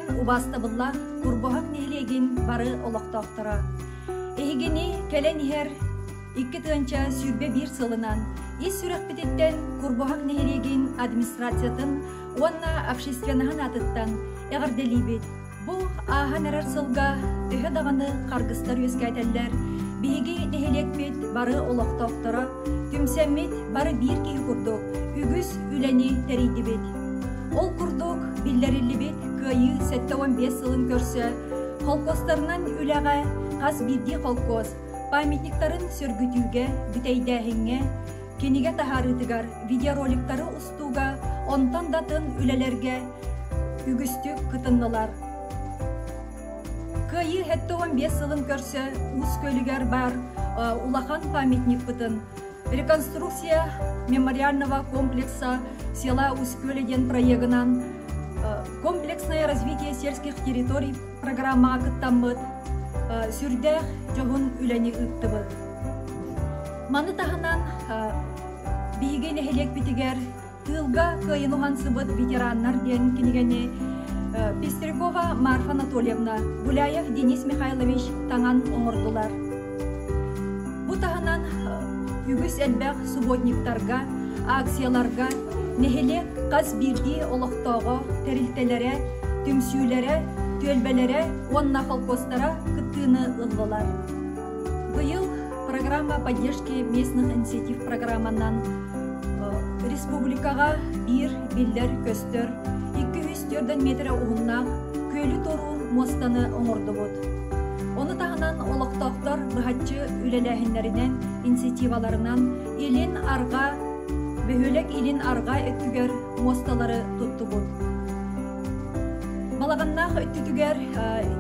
Сүйрбен убастабылла курбохак нехлегин бары олоқтоқтыра. Эхигини келенихер 2 тыанча сүйрбе 1 сылынан ис сүрәкпететтен курбохак нехлегин администрациятын уанна общественнахан атыттан эгерделибет. Бу ахан эрер сылга төһө даганы каргыстар өскәтәлләр. Биги нехлекпет бары олоқтоқтыра. Түмсәммет бары 1 киһи курдук. Үгүс үләни теридибет. Ол курдук биллериллибет кыйы 7-15 сылын көрсө, колкостарынан үләгә кас бирди колкос, памятниктарын сөргүтүүгө, бүтәйдәһиңе, кенигә тахарытыгар, видеороликтары устууга, онтан датын үләләргә үгүстүк кытыннылар. Кыйы 7-15 сылын көрсө, ус көлүгәр бар, улахан памятник бытын. Реконструкция мемориального комплекса села Усть-Көледен проегынан комплексное развитие сельских территорий программа кыттаммыт сүрдэх жоғын үләни ыттыбыт. Маны тахынан биген эхелек битигер тылга кыйынухан сыбыт ветераннар ден кинигене Пестрякова Марфа Анатольевна, Гуляев Денис Михайлович таңан оңырдылар. Бу тахынан үгіс әлбәқ субботниктарға, акцияларға, нехелек қаз бирди олықтағы тәрілтелері, түмсүйлері, төлбелері, онна колхозтара кыттыны ыллылар. Быйыл программа поддержки местных инициатив программанан республикаға бир биллер көстөр 204 метр уғыннақ көлі тору мостаны оңырды бұд. Оны тағынан олықтақтар бұхатчы үлеләхінлерінен, инициативаларынан илин арға, бөхөлек илин арға өттігер мосталары тұтты бұд. Балағаннақ өттігер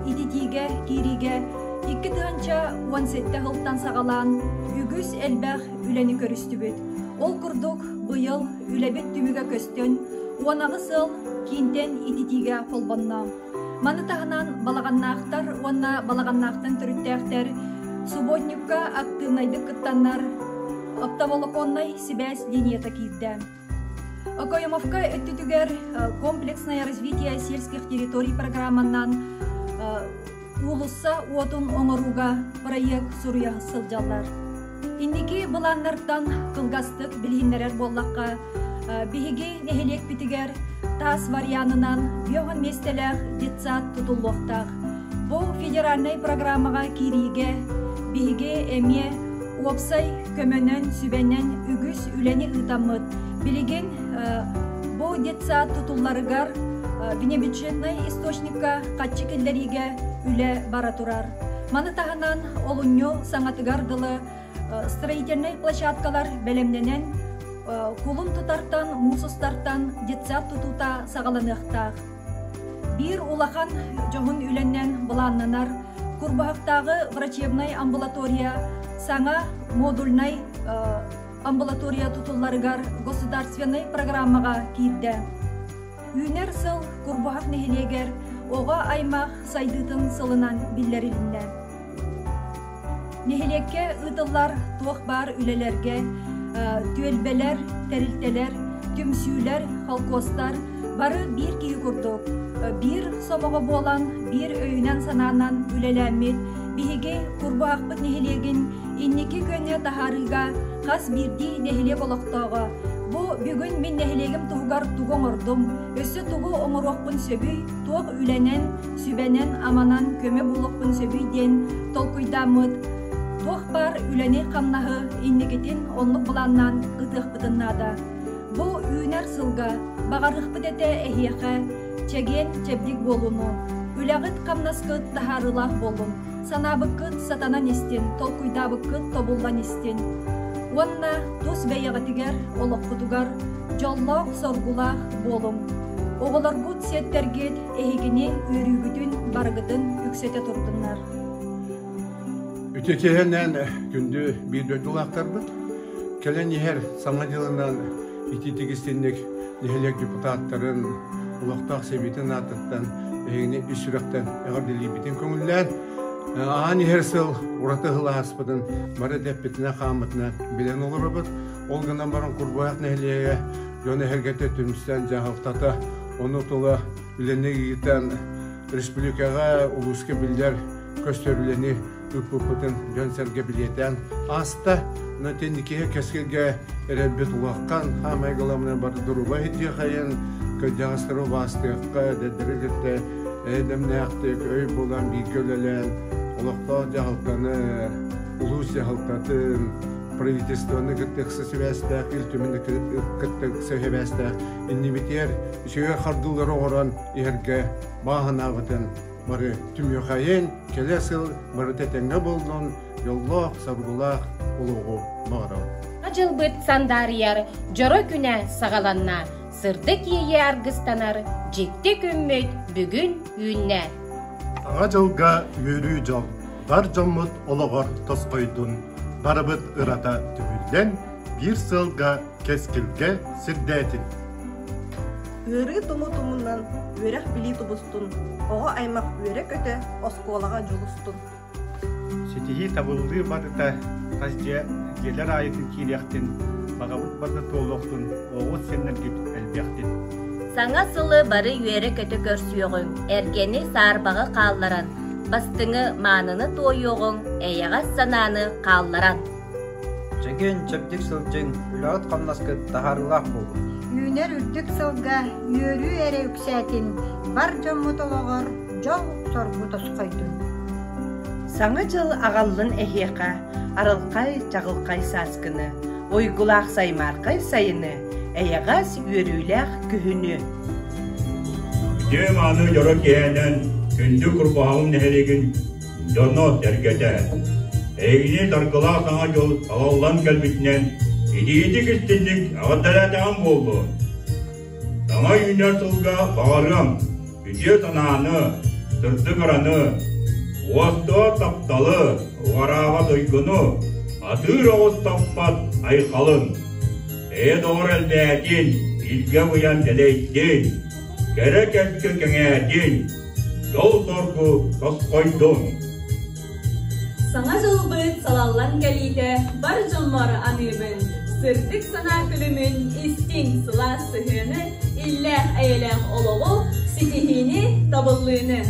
идетиге, кириге, 2 тыанча 17 ғылттан сағалан үгіс әлбәқ үләні көрісті бүд. Ол күрдік бұйыл үләбет түміге көстен, уанағы сыл кейінден идетиге қолбанна. Маны тағынан балағаннақтар, онна балағаннақтан түріттәқтер, субботникка активнайды кыттаннар, оптоволоконной себәс линията кейді. Окоемовка өттүтігер комплексное развитие сельских территорий программанан улысса уотун оңыруга проект суруя сылжалар. Индики бұланнардан кылгастык білгінлерер боллаққа биһиги нехелек битигер тас варианынан бүйоған местелер детсат тутулуқтақ. Бұл федеральный программаға кириге биһиги әме уопсай көмөнөн сүбенен үгіс үләни ытамыт. Билеген бұл детсат тутулларыгар бенебюджетный источникка қатчы келлериге үле бара турар. Маны тағынан олуньо саңатыгардылы строительный площадкалар бәлемненен кулун тутартан, мусустартан детсат тутута сағаланықтақ. Бир улахан жоғын үленнен бұланнанар, курбахақтағы врачебный амбулатория, саңа модульный амбулатория тутулларыгар государственный программаға кейді. Үйнер сыл курбахақ нехелегер оға аймақ сайдытын сылынан биллерілінді. Нехелекке ұтылар туық бар үлелерге, төлбелер, тәрілтелер, түмсүйлер, халкостар бары бір кей күрдік. Бір собаға болан, бір өйінен сананан үлеләмет, биһиге курбахпыт нехелегін иннеки көне тахарыга қас бірді нехелек олықтағы. Бу бүгін мен нехелегім туғар туғын ұрдым. Өсі туғы оңыруақпын сөбүй, туық үленен, сүбенен, аманан көме бұлықпын сөбүйден толкуйдамыд. Туық бар үләне қамнағы иннекетін онлық бұланнан қытық бұдыннада. Бу үйнер сылға, бағарық бұдеті әхеқі, чеген чебдік болуну. Үләғыт қамнаскыт тахарылақ болун. Санабыққыт сатанан істен, толкуйдабыққыт тобулдан істен. Онна тус бәйіғатігер, олық құтугар, жоллақ соргулақ болум. Оғылар бұд сеттергет әйгіне өрігітін барғытын үксете тұрдынлар. Үтекеһеннән күндү бир дөдүлактар бит. Келен ехер саңа жылынан ититигистинник нехелек депутаттарын улактак себитин атыттан эйне үсүрөктөн эгердили битин көңүлләр. Аан ехер сыл ураты хылааспытын бары деппитине хамытына билен олорбут. Ол гынан барын курбаяк нехелеге жөн эхергете түмүстен жагылтата оны тула биленне гитен республикаға улуска билдер көстөрүлени үппүпүтін жөнсерге билетен аста нөтендікеге кескелге әрәбет улаққан хамайғаламына барды дұруба хетте қайын көдяғыстыру бастыққа дәдірілікті әдімне ақтық өй болан бейкөлелен улақта жағылтаны улус жағылтатын правительствоны кіттіксі сөйбәстәк үлтіміні кіттіксі сөйбәстәк иннибетер сөйе қардылары оран ерге бағынағытын бары түмеқайын келесіл бары тәтәңгі болдың жоллақ сабғылақ ұлығы бағырау. Жылбыт сандарияр жоро күнә сағаланна сырдық ие аргыстанар жекте көммөйт бүгін үйінне. Аңа жылға үйірі жол бар жоммыт олығыр тосқойдun барыбыт ырата түбілден бір сылға кескілге сірдәтін. Үрі тұмы-тұмынан өрек білі тұбыстын, оға аймақ өрек өте осколаға жұлыстын. Сетихи табылды барыта қазде келер айытын кейлектін, бағабыт барды толуқтын, оғыз сеннен кеп әлбектін. Саңа сылы бары өрек өте көрсүйоғын, әргені сарбағы қалларан, бастыңы маныны тойоғын, әйяға сананы қалларан. Жеген чөптік сылжың үлағыт қамнаскы тахарылақ болды. Үйнер үрдік сылға үйөрі әрі үксәтін, бар жоммут олығыр, жол сорғы тосқойдun. Саңа жыл ағалын әхеқа, арылқай жағылқай саскыны, ойгулақ саймарқай сайыны, әйағас үйөріләқ күхіні. Дөм аны жоры кейінен күнді күрбағын әрегін жоно дәргеті. Әйгіне тарқылақ саңа жол алаулан кәлбітінен Идеяти кістіндік ағатталатаған болды. Саңа үйінер сылға бағарым, үте сананы, сырты қараны, уасты тапталы, уараға тойгыны, атыр оғыз таппат айқалын. Doğru әлбәтін, ilge бұян дәлейттен, керек әлкі кәңәтін, жол сорғы тосқойдың. Саңа жылбыт салаллан кәлейді бар жонмары аныбын, сырдық сана күлімін істің сыла сығыны, илләх әйеләң олығы, сетихini табыллığını.